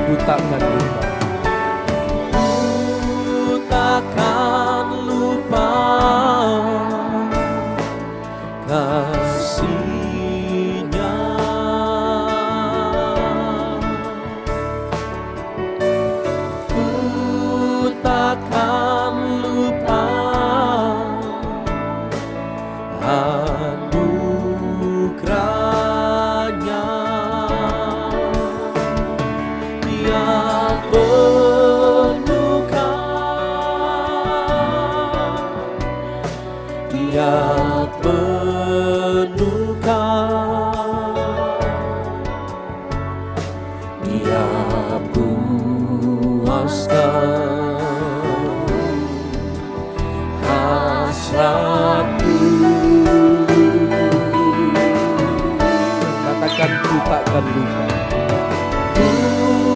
Ku takkan lupa. Ku takkan lupa kasih-Nya. Ku takkan lupa anugerah-Nya. Dia penuhkan, Dia penuhkan, Dia puaskan hasratku. Katakan ku takkan lupa.